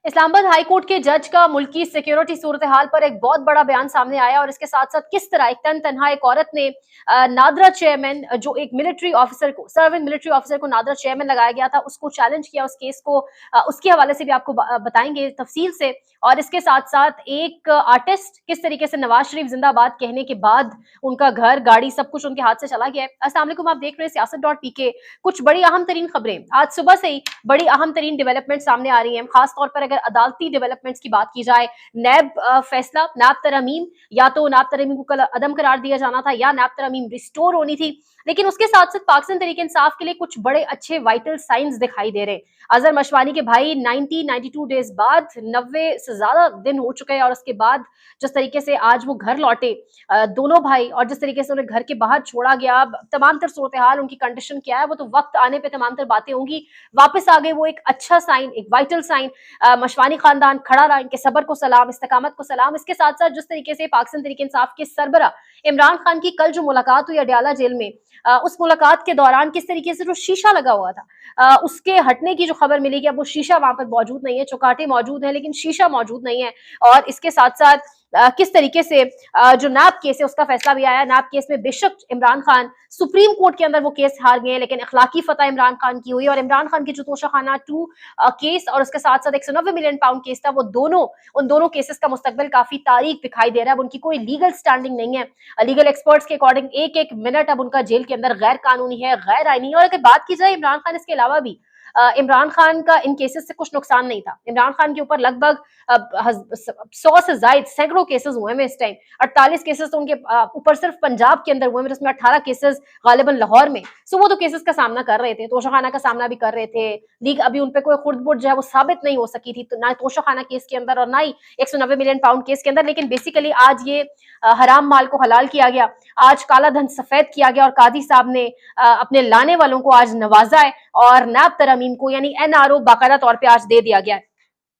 Islamabad high court के जज का मुल्की सिक्योरिटी सूरत हाल पर एक बहुत बड़ा बयान सामने आया और इसके साथ साथ किस तरह एक तनहा एक औरत ने नादरा चेयरमैन जो एक मिलिट्री ऑफिसर को सर्विंग मिलिट्री ऑफिसर को नादरा चेयरमैन लगाया गया था उसको चैलेंज किया उस केस को उसके हवाले से भी आपको बताएंगे तफसील से। और इसके साथ साथ एक आर्टिस्ट किस तरीके से नवाज शरीफ जिंदाबाद कहने के बाद उनका घर गाड़ी सब कुछ उनके हाथ से चला गया है। अस्सलाम वालेकुम, आप देख रहे हैं सियासत.pk। कुछ बड़ी अहम तरीन खबरें आज सुबह से ही बड़ी अहम तरीन डेवलपमेंट सामने आ रही हैं। खासतौर पर अगर अदालती डेवलपमेंट्स की बात की जाए, नैब फैसला, नैब तरमीम, या तो नैब तरमीम को कल अदम करार दिया जाना था या नैब तरमीम रिस्टोर होनी थी, लेकिन उसके साथ साथ पाकिस्तान तहरीक इंसाफ के लिए कुछ बड़े अच्छे वाइटल साइंस दिखाई दे रहे हैं। अजहर मशवानी के भाई 92 डेज बाद 90 से ज्यादा दिन हो चुके हैं और उसके बाद जिस तरीके से आज वो घर लौटे दोनों भाई, और जिस तरीके से उन्हें घर के बाहर छोड़ा गया, तमाम तर सूरत हाल, उनकी कंडीशन क्या है वो तो वक्त आने पे तमाम तर बातें होंगी। वापस आ गए वो एक अच्छा साइन, एक वाइटल साइन। मशवानी खानदान खड़ा रहा, इनके सब्र को सलाम, इस्तकामत को सलाम। इसके साथ साथ जिस तरीके से पाकिस्तान तहरीक इंसाफ के सरबरा इमरान खान की कल जो मुलाकात हुई अडयाला जेल में, उस मुलाकात के दौरान किस तरीके से जो शीशा लगा हुआ था उसके हटने की जो खबर मिली कि अब वो शीशा वहां पर मौजूद नहीं है, चौकाटे मौजूद है लेकिन शीशा मौजूद नहीं है। और इसके साथ साथ किस तरीके से जो नैब केस है उसका फैसला भी आया। नैब केस में बेशक इमरान खान सुप्रीम कोर्ट के अंदर वो केस हार गए, लेकिन अखलाकी फतह इमरान खान की हुई और इमरान खान की जो तोशाखाना 2 केस और उसके साथ साथ 190 मिलियन पाउंड केस था, वो उन दोनों केसेस का मुस्तकबिल काफी तारीख दिखाई दे रहा है। उनकी कोई लीगल स्टैंडिंग नहीं है। लीगल एक्सपर्ट्स के अकॉर्डिंग एक एक मिनट अब उनका जेल के अंदर गैर कानूनी है, गैर आईनी है। और अगर बात की जाए इमरान खान, इसके अलावा भी इमरान खान का इन केसेस से कुछ नुकसान नहीं था। इमरान खान के ऊपर लगभग 100 से ज्यादा सैकड़ों केसेस हुए हैं इस टाइम। 48 केसेस तो उनके ऊपर सिर्फ पंजाब के अंदर हुए हैं, जिसमें 18 केसेस गालिबन लाहौर में। सो वो तो केसेस का सामना कर रहे थे, तोशाखाना का सामना भी कर रहे थे। लीग अभी उन पे कोई खुर्द-बुर्द जो है वो साबित नहीं हो सकी थी, तो ना तोशाखाना केस के अंदर और ना ही 190 मिलियन पाउंड केस के अंदर। लेकिन बेसिकली आज ये हराम माल को हलाल किया गया, आज काला धन सफेद किया गया और कादी साहब ने अपने लाने वालों को आज नवाजा है और नैब तरमीम को यानी एनआरओ बाकायदा तौर पे आज दे दिया गया है।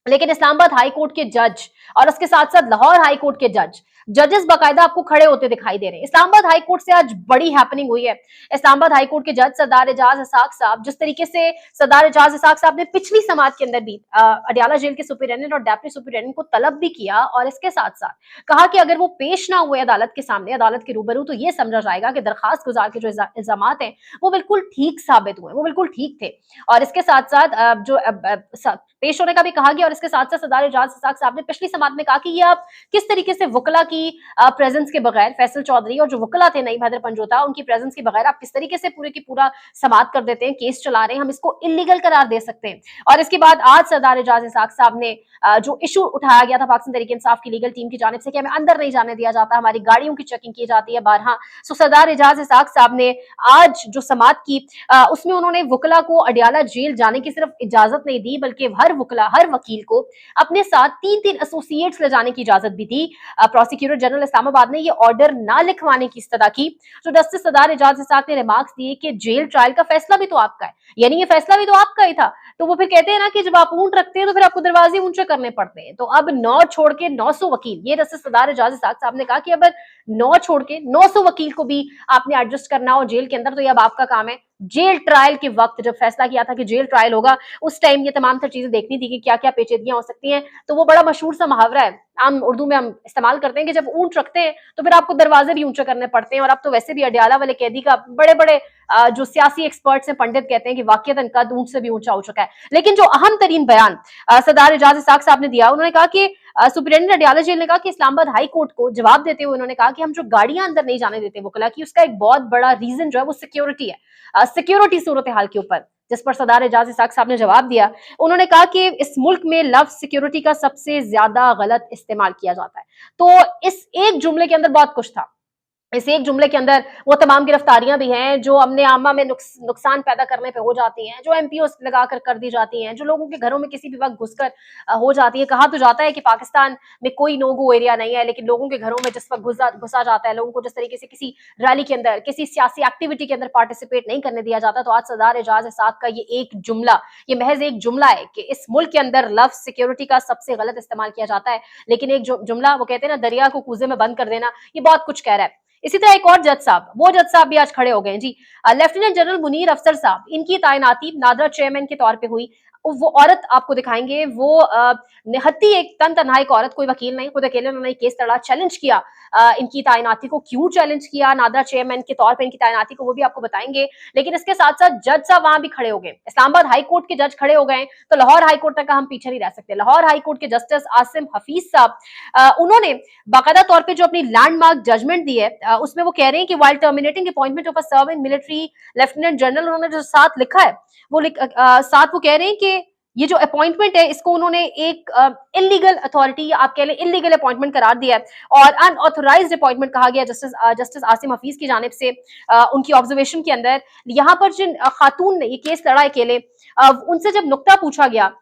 लेकिन इस्लामाबाद हाई कोर्ट के जज और उसके साथ साथ लाहौर हाई कोर्ट के जजेस बाकायदा आपको खड़े होते दिखाई दे रहे हैं। इस्लामाबाद हाई कोर्ट से आज बड़ी हैपनिंग हुई है। इस्लामाबाद हाई कोर्ट के जज सरदार एजाज इसाक साहब, जिस तरीके से सरदार एजाज इसाक साहब ने पिछली समाअत के अंदर भी अडयाला जेल के सुपरिटेंडेंट और डेप्टी सुपरिटेंडेंट को तलब भी किया और इसके साथ साथ कहा कि अगर वो पेश ना हुए अदालत के सामने, अदालत के रूबरू, तो ये समझा जाएगा कि दरखास्त गुजार के जो इल्जाम हैं वो बिल्कुल ठीक साबित हुए, वो बिल्कुल ठीक थे। और इसके साथ साथ जो पेश होने का भी कहा गया। और इसके साथ साथ सरदार एजाज इसाक साहब ने पिछली समाअत में कहा कि ये आप किस तरीके से वकला की प्रेजेंस के बगैर, फैसल चौधरी और जो वकला थे नईम हैदर पंजोता, उनकी प्रेजेंस के बगैर आप किस तरीके से पूरे की पूरा समाअत कर देते हैं, केस चला रहे हैं, हम इसको इलीगल करार दे सकते हैं। और इसके बाद आज सरदार एजाज इसाक साहब ने जो इशू उठाया गया था पाकिस्तान तहरीक इंसाफ की लीगल टीम की जानिब से कि हमें अंदर नहीं जाने दिया जाता, हमारी गाड़ियों की चेकिंग की जाती है बारहा। सो सरदार एजाज इसाक साहब ने आज जो समाअत की उसमें उन्होंने वकला को अडयाला जेल जाने की सिर्फ इजाजत नहीं दी, बल्कि हर वकला, हर वकील को अपने साथ 3-3 एसोसिएट्स ले जाने की इजाजत भी दी। प्रोसिक्यूटर जनरल इस्लामाबाद ने ये ऑर्डर ना लिखवाने की इस्तदा की। तो जस्टिस सरदार एजाज इसाक ने रिमार्क्स दिए कि जेल ट्रायल का फैसला भी तो आपका है, यानी ये फैसला भी तो आपका ही था। तो वो फिर कहते हैं ना कि जब आप ऊंट रखते हैं तो फिर आपको दरवाजे ऊंचे करने पड़ते हैं। तो अब 9 छोड़ के 900 वकील, ये जस्टिस सरदार एजाज इसाक साहब ने कहा कि अब 9 छोड़ के 900 वकील को भी आपने एडजस्ट करना हो जेल के अंदर, तो ये अब आपका काम है। जेल ट्रायल के वक्त जब फैसला किया था कि जेल ट्रायल होगा, उस टाइम ये तमाम तर चीजें देखनी थी कि क्या क्या पेचीदगियां हो सकती हैं। तो वो बड़ा मशहूर सा मुहावरा है, आम उर्दू में हम इस्तेमाल करते हैं कि जब ऊंट रखते हैं तो फिर आपको दरवाजे भी ऊंचे करने पड़ते हैं। और अब तो वैसे भी अडयाला वाले कैदी का बड़े बड़े जो सियासी एक्सपर्ट्स हैं, पंडित कहते हैं कि वाकईतन कद ऊंट से भी ऊंचा हो चुका है। लेकिन जो अहम तरीन बयान सरदार एजाज इसाक साहब ने दिया, उन्होंने कहा कि सुपरिटेंडेंट अडयाला जेल ने कहा कि इस्लामाबाद हाई कोर्ट को जवाब देते हुए उन्होंने कहा कि हम जो गाड़ियां अंदर नहीं जाने देते वकला की, उसका एक बहुत बड़ा रीजन जो है वो सिक्योरिटी है, सिक्योरिटी सूरत हाल के ऊपर। जिस पर सरदार एजाज इसाक साहब ने जवाब दिया, उन्होंने कहा कि इस मुल्क में लफ्ज सिक्योरिटी का सबसे ज्यादा गलत इस्तेमाल किया जाता है। तो इस एक जुमले के अंदर बहुत कुछ था। इस एक जुमले के अंदर वो तमाम गिरफ्तारियां भी हैं जो अमने आमा में नुकसान पैदा करने पे हो जाती हैं, जो एमपीओ लगाकर कर दी जाती हैं, जो लोगों के घरों में किसी भी वक्त घुसकर हो जाती है। कहा तो जाता है कि पाकिस्तान में कोई नो गो एरिया नहीं है, लेकिन लोगों के घरों में जिस वक्त घुसा जाता है, लोगों को जिस तरीके से किसी रैली के अंदर, किसी सियासी एक्टिविटी के अंदर पार्टिसिपेट नहीं करने दिया जाता। तो आज सरदार एजाज इसाक का ये एक जुमला, ये महज एक जुमला है कि इस मुल्क के अंदर लफ्ज सिक्योरिटी का सबसे गलत इस्तेमाल किया जाता है। लेकिन एक जुमला, वो कहते हैं ना दरिया को कूजे में बंद कर देना, ये बहुत कुछ कह रहा है। इसी तरह एक और जज साहब, वो जज साहब भी आज खड़े हो गए जी। लेफ्टिनेंट जनरल मुनीर अफसर साहब, इनकी तैनाती नादरा चेयरमैन के तौर पे हुई। वो औरत आपको दिखाएंगे, वो निहत्ती एक तन तनहा एक औरत, कोई वकील नहीं, खुद अकेले उन्होंने केस लड़ा, चैलेंज किया इनकी तैनाती को। क्यों चैलेंज किया नादरा चेयरमैन के तौर पर इनकी तैनाती को, वो भी आपको बताएंगे। लेकिन इसके साथ साथ जज साहब वहां भी खड़े हो गए, इस्लामाबाद हाई कोर्ट के जज खड़े हो गए, तो लाहौर हाई कोर्ट तक का हम पीछे नहीं रह सकते। लाहौर हाई कोर्ट के जस्टिस आसिम हफीज साहब, उन्होंने बाकायदा तौर पे जो अपनी लैंडमार्क जजमेंट दी है, उसमें वो कह रहे हैं कि while terminating appointment of a serving military lieutenant general, उन्होंने जो साथ लिखा है वो साथ वो कह रहे हैं कि ये जो अपॉइंटमेंट है इसको उन्होंने एक इलीगल अथॉरिटी, आप कह लें इलीगल अपॉइंटमेंट करार दिया है और अनऑथोराइज्ड अपॉइंटमेंट कहा गया जस्टिस आसिम हफीज की जानिब से उनकी ऑब्जर्वेशन के अंदर। यहाँ पर जिन खातून ने ये केस लड़ा अकेले, उनसे जब नुक्ता पूछा गया,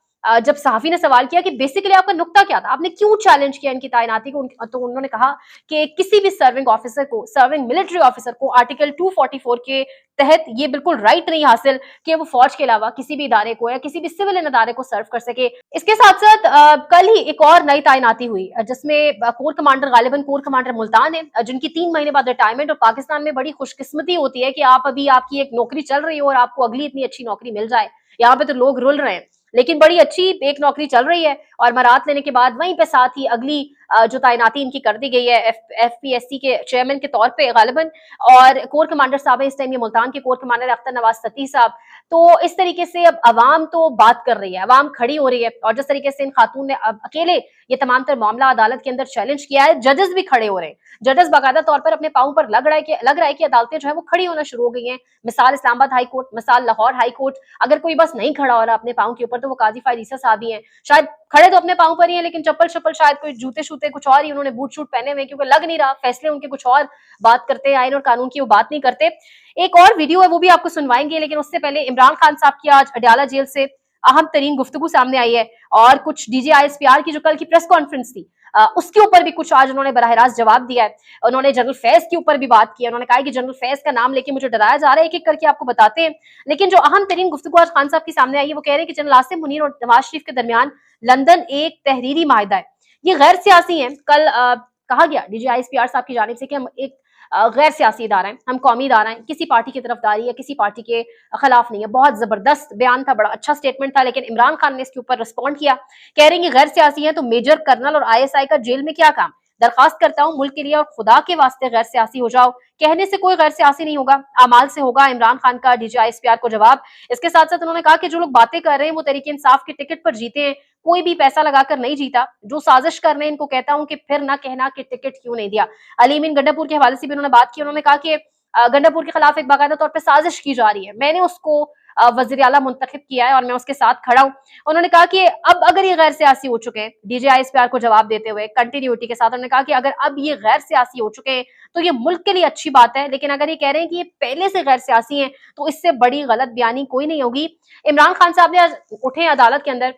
जब सहाफी ने सवाल किया कि बेसिकली आपका नुक्ता क्या था, आपने क्यों चैलेंज किया इनकी तैनाती को, तो उन्होंने कहा कि किसी भी सर्विंग ऑफिसर को, सर्विंग मिलिट्री ऑफिसर को आर्टिकल 244 के तहत ये बिल्कुल राइट नहीं हासिल कि वो फौज के अलावा किसी भी इदारे को या किसी भी सिविल इदारे को सर्व कर सके। इसके साथ साथ कल ही एक और नई तैनाती हुई जिसमें कोर कमांडर, गालिबन कोर कमांडर मुल्तान है, जिनकी 3 महीने बाद रिटायरमेंट। और पाकिस्तान में बड़ी खुशकिस्मती होती है कि आप अभी, आपकी एक नौकरी चल रही हो और आपको अगली इतनी अच्छी नौकरी मिल जाए। यहाँ पे तो लोग रुल रहे हैं, लेकिन बड़ी अच्छी एक नौकरी चल रही है और मरात लेने के बाद वहीं पे साथ ही अगली जो तैनाती इनकी कर दी गई है एफपीएससी के चेयरमैन के तौर पे गालिबन, और कोर कमांडर साहब है इस टाइम ये मुल्तान के कोर कमांडर अख्तर नवाज सती साहब। तो इस तरीके से अब अवाम तो बात कर रही है, अवाम खड़ी हो रही है, और जिस तरीके से इन खातून ने अब अकेले ये तमाम तर मामला अदालत के अंदर चैलेंज किया है, जजेस भी खड़े हो रहे हैं, जजेस बाकायदा तौर पर अपने पांव पर लग रहा है कि अदालतें जो है वो खड़ी होना शुरू हो गई हैं। मिसाल इस्लामाबाद हाई कोर्ट, मिसाल लाहौर हाई कोर्ट। अगर कोई बस नहीं खड़ा हो रहा अपने पांव के ऊपर तो वो काजी फायद ईसा साहब ही हैं। शायद खड़े तो अपने पांव पर ही हैं, लेकिन चप्पल शप्पल शायद कोई जूते शूते कुछ और ही, उन्होंने बूट शूट पहने हुए, क्योंकि लग नहीं रहा फैसले उनके कुछ और बात करते हैं, आइन और कानून की वो बात नहीं करते। एक और वीडियो है वो भी आपको सुनवाएंगे, लेकिन उससे पहले इमरान खान साहब की आज अडयाला जेल से अहम तरीन गुफ्तगू सामने आई है, और कुछ डीजीआईएसपीआर की जो कल की प्रेस कॉन्फ्रेंस थी उसके ऊपर भी कुछ आज उन्होंने बराह रास्त जवाब दिया है। उन्होंने जनरल फैज के ऊपर भी बात की है, उन्होंने कहा कि जनरल फैज का नाम लेके मुझे डराया जा रहा है, एक एक करके आपको बताते हैं। लेकिन जो अहम तरीन गुफ्तगू आज खान साहब की सामने आई है वो कह रहे हैं कि जनरल आसिम मुनीर और नवाज शरीफ के दरमियान लंदन एक तहरीरी माहिदा है, ये गैर सियासी है। कल कहा गया डीजीआईएसपीआर साहब की जानिब से कि हम एक गैर सियासी इदारा है, हम कौमी इदारा है, किसी पार्टी की तरफदारी या किसी पार्टी के खिलाफ नहीं है। बहुत जबरदस्त बयान था, बड़ा अच्छा स्टेटमेंट था, लेकिन इमरान खान ने इसके ऊपर रिस्पॉन्ड किया, कह रहे हैं कि गैर सियासी है तो मेजर कर्नल और आईएसआई का जेल में क्या काम। दरखास्त करता हूं मुल्क के लिए और खुदा के वास्ते गैर सियासी हो जाओ, कहने से कोई गैर सियासी नहीं होगा, अमाल से होगा, इमरान खान का डीजीआईएसपीआर को जवाब। इसके साथ साथ उन्होंने कहा कि जो लोग बातें कर रहे हैं वो तहरीक इंसाफ के टिकट पर जीते हैं, कोई भी पैसा लगाकर नहीं जीता, जो साजिश कर रहे हैं इनको कहता हूं कि फिर ना कहना कि टिकट क्यों नहीं दिया। अलीमीन गंडापुर के हवाले से भी उन्होंने बात की, उन्होंने कहा कि गंडापुर के खिलाफ एक बाकायदा तौर पर साजिश की जा रही है, मैंने उसको वजीर आला मुंतखब किया है और मैं उसके साथ खड़ा हूं। उन्होंने कहा कि अब अगर ये गैर सियासी हो चुके हैं, डीजीआईएसपीआर को जवाब देते हुए कंटिन्यूटी के साथ उन्होंने कहा कि अगर अब ये गैर सियासी हो चुके हैं तो ये मुल्क के लिए अच्छी बात है, लेकिन अगर ये कह रहे हैं कि ये पहले से गैर सियासी हैं तो इससे बड़ी गलत बयानी कोई नहीं होगी। इमरान खान साहब ने आज उठे अदालत के अंदर,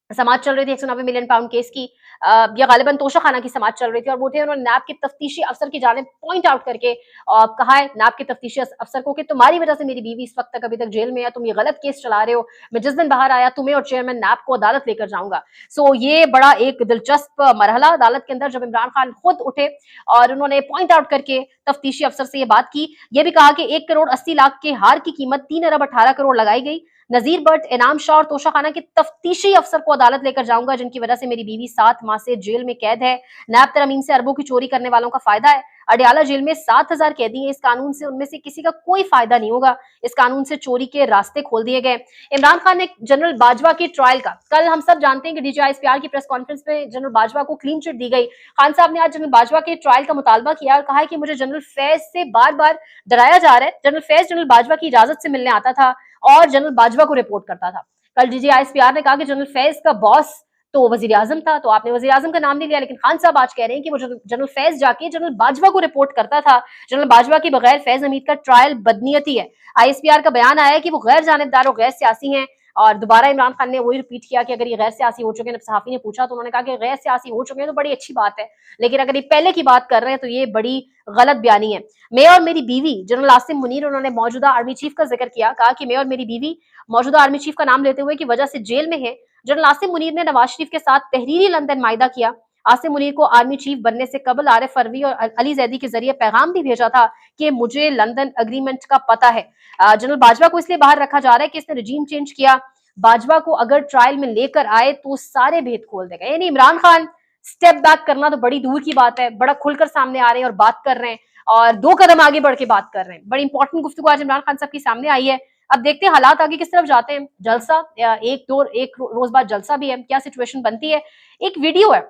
समाज चल रही थी 190 मिलियन पाउंड केस की, या गालिबन तोशा खाना की समाज चल रही थी, और वो थे उन्होंने नैब के तफ्तीशी अफसर की जानिब पॉइंट आउट करके कहा है नैब के तफ्तीशी अफसर को कि तुम्हारी वजह से मेरी बीवी इस वक्त तक अभी तक जेल में है, तुम ये गलत केस चला रहे हो, मैं जिस दिन बाहर आया तुम्हें और चेयरमैन नैब को अदालत लेकर जाऊंगा। सो ये बड़ा एक दिलचस्प मरहला अदालत के अंदर जब इमरान खान खुद उठे और उन्होंने पॉइंट आउट करके तफ्तीशी अफसर से ये बात की। ये भी कहा कि 1 करोड़ 80 लाख के हार की कीमत 3 अरब 18 करोड़ लगाई गई। नजीर भट्ट, इनाम शाह और तोशा खाना के तफ्तीशी अफसर को अदालत लेकर जाऊंगा जिनकी वजह से मेरी बीवी 7 माह से जेल में कैद है। नैब तरमीम से अरबों की चोरी करने वालों का फायदा है। अडयाला जेल में 7000 कैदी हैं, इस कानून से उनमें से किसी का कोई फायदा नहीं होगा, इस कानून से चोरी के रास्ते खोल दिए गए। इमरान खान ने जनरल बाजवा के ट्रायल का, कल हम सब जानते हैं कि डीजीआईएसपीआर की प्रेस कॉन्फ्रेंस में जनरल बाजवा को क्लीन चिट दी गई। खान साहब ने आज जनरल बाजवा के ट्रायल का मुतालबा किया और कहा है कि मुझे जनरल फैज से बार बार डराया जा रहा है। जनरल फैज जनरल बाजवा की इजाजत से मिलने आता था और जनरल बाजवा को रिपोर्ट करता था। कल डीजीआईएसपीआर ने कहा कि जनरल फैज का बॉस तो वजीर आजम था, तो आपने वजीर आजम का नाम नहीं लिया, लेकिन खान साहब आज कह रहे हैं कि वो जनरल फैज जाके जनरल बाजवा को रिपोर्ट करता था। जनरल बाजवा की बगैर फैज हमीद का ट्रायल बदनीयती है। आईएसपीआर का बयान आया है कि वो गैर जानिबदार और गैर सियासी हैं, और दोबारा इमरान खान ने वही रिपीट किया कि अगर ये गैर सियासी हो चुके हैं, सहाफी ने पूछा तो उन्होंने कहा कि गैर सियासी हो चुके हैं तो बड़ी अच्छी बात है, लेकिन अगर ये पहले की बात कर रहे हैं तो ये बड़ी गलत बयानी है। मैं और मेरी बीवी जनरल आसिम मुनीर, उन्होंने मौजूदा आर्मी चीफ का जिक्र किया, कहा कि मैं और मेरी बीवी मौजूदा आर्मी चीफ का नाम लेते हुए की वजह से जेल में है। जनरल आसिम मुनीर ने नवाज शरीफ के साथ तहरीरी लंदन मायदा किया। आसिम मुनीर को आर्मी चीफ बनने से कबल आरिफ फरवी और अली जैदी के जरिए पैगाम भी भेजा था कि मुझे लंदन एग्रीमेंट का पता है। जनरल बाजवा को इसलिए बाहर रखा जा रहा है कि इसने रजीम चेंज किया, बाजवा को अगर ट्रायल में लेकर आए तो सारे भेद खोल देगा। यानी इमरान खान स्टेप बैक करना तो बड़ी दूर की बात है, बड़ा खुलकर सामने आ रहे हैं और बात कर रहे हैं और 2 कदम आगे बढ़ के बात कर रहे हैं। बड़ी इंपॉर्टेंट गुफ्तगू आज इमरान खान साहब की सामने आई है। अब देखते हैं हालात आगे किस तरफ जाते हैं। जलसा एक रोज बाद जलसा भी है, क्या सिचुएशन बनती है। एक वीडियो है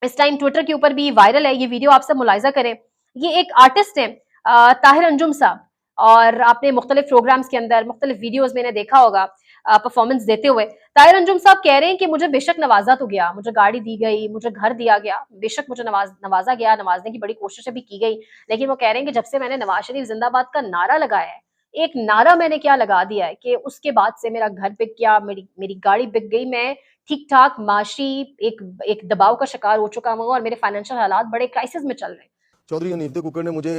इस टाइम ट्विटर के ऊपर भी वायरल है, ये वीडियो आप सब मुलाहिजा करें। ये एक आर्टिस्ट है ताहिर अंजुम साहब, और आपने मुख्तलिफ प्रोग्राम्स के अंदर मुख्तलिफ वीडियोस में इन्हें देखा होगा परफॉर्मेंस देते हुए। ताहिर अंजुम साहब कह रहे हैं कि मुझे बेशक नवाजा तो गया, मुझे गाड़ी दी गई, मुझे घर दिया गया, बेशक मुझे नवाजा गया, नवाजने की बड़ी कोशिशें भी की गई, लेकिन वो कह रहे हैं कि जब से मैंने नवाज शरीफ जिंदाबाद का नारा लगाया है, एक नारा मैंने क्या लगा दिया है कि उसके बाद से मेरा घर बिक गया, मेरी गाड़ी बिक गई, मैं ठीक ठाक माशी एक दबाव का शिकार हो चुका हूँ और मेरे फाइनेंशियल हालात बड़े क्राइसिस में चल रहे हैं। चौधरी हनीफ कुकर ने मुझे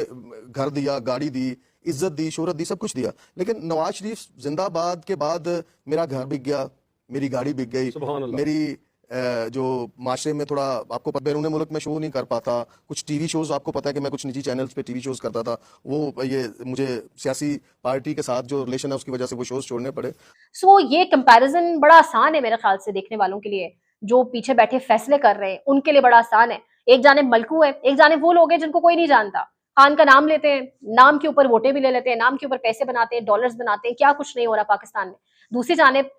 घर दिया, गाड़ी दी, इज्जत दी, शोहरत दी, सब कुछ दिया, लेकिन नवाज शरीफ जिंदाबाद के बाद मेरा घर बिक गया, मेरी गाड़ी बिक गई, मेरी जो माशरे में थोड़ा आपको पता, बैरून मुल्क में शो नहीं कर पाता, कुछ टीवी शोज, आपको पता है कि मैं कुछ निजी चैनल्स पे टीवी शोज करता था, वो ये मुझे सियासी पार्टी के साथ जो रिलेशन है उसकी वजह से वो शोज छोड़ने पड़े। सो ये कंपैरिजन बड़ा आसान है मेरे ख्याल से देखने वालों के लिए, जो पीछे बैठे फैसले कर रहे हैं उनके लिए बड़ा आसान है। एक जाने मलकू है, एक जाने वो लोग हैं जिनको कोई नहीं जानता, खान का नाम लेते हैं, नाम के ऊपर वोटें भी ले लेते हैं, नाम के ऊपर पैसे बनाते हैं, डॉलर्स बनाते हैं, क्या कुछ नहीं हो रहा पाकिस्तान में। दूसरी जानिब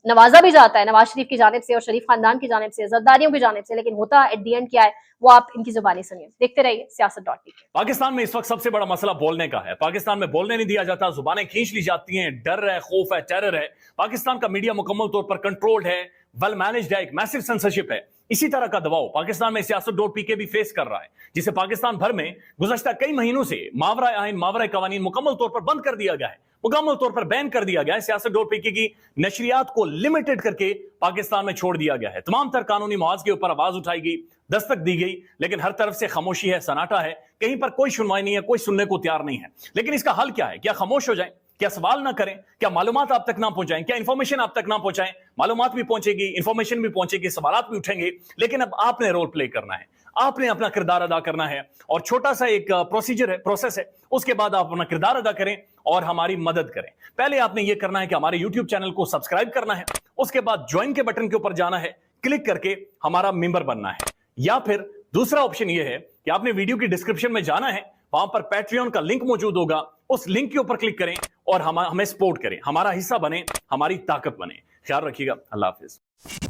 नवाजा भी जाता है नवाज शरीफ की जानिब से और शरीफ खानदान की जानिब से, जरदारियों की जानिब से, लेकिन होता एट दी एंड क्या है वो आप इनकी जुबानी सुनिए। देखते रहिए siyaasat.tk। पाकिस्तान में इस वक्त सबसे बड़ा मसला बोलने का है। पाकिस्तान में बोलने नहीं दिया जाता, जुबानें खींच ली जाती हैं, डर है, खौफ है, टेरर है। पाकिस्तान का मीडिया मुकम्मल तौर पर कंट्रोल्ड है, वेल मैनेज्ड है, एक मैसिव सेंसरशिप है। इसी तरह का दबाव पाकिस्तान में siyaasat.pk भी फेस कर रहा है, जिसे पाकिस्तान भर में गुज़श्ता कई महीनों से मावरा आइन, मावरा कवानीन मुकम्मल तौर पर बंद कर दिया गया है, मुकम्मल तौर पर बैन कर दिया गया है। siyaasat.pk की नशरियात को लिमिटेड करके पाकिस्तान में छोड़ दिया गया है। तमाम तर कानूनी मवाज के ऊपर आवाज उठाई गई, दस्तक दी गई, लेकिन हर तरफ से खामोशी है, सन्नाटा है, कहीं पर कोई सुनवाई नहीं है, कोई सुनने को तैयार नहीं है। लेकिन इसका हल क्या है? क्या खामोश हो जाए? क्या सवाल ना करें? क्या मालूमात आप तक ना पहुंचाएं? क्या इंफॉर्मेशन आप तक ना पहुंचाएं? मालूमात भी पहुंचेगी, इंफॉर्मेशन भी पहुंचेगी, सवालात भी उठेंगे, लेकिन अब आपने रोल प्ले करना है, आपने अपना किरदार अदा करना है। और छोटा सा एक प्रोसीजर है, प्रोसेस है, उसके बाद आप अपना किरदार अदा करें और हमारी मदद करें। पहले आपने यह करना है कि हमारे यूट्यूब चैनल को सब्सक्राइब करना है, उसके बाद ज्वाइन के बटन के ऊपर जाना है, क्लिक करके हमारा मेंबर बनना है। या फिर दूसरा ऑप्शन यह है कि आपने वीडियो की डिस्क्रिप्शन में जाना है, वहां पर पैट्रियन का लिंक मौजूद होगा, उस लिंक के ऊपर क्लिक करें और हमें सपोर्ट करें, हमारा हिस्सा बने, हमारी ताकत बने। ख्याल रखिएगा। अल्लाह हाफिज।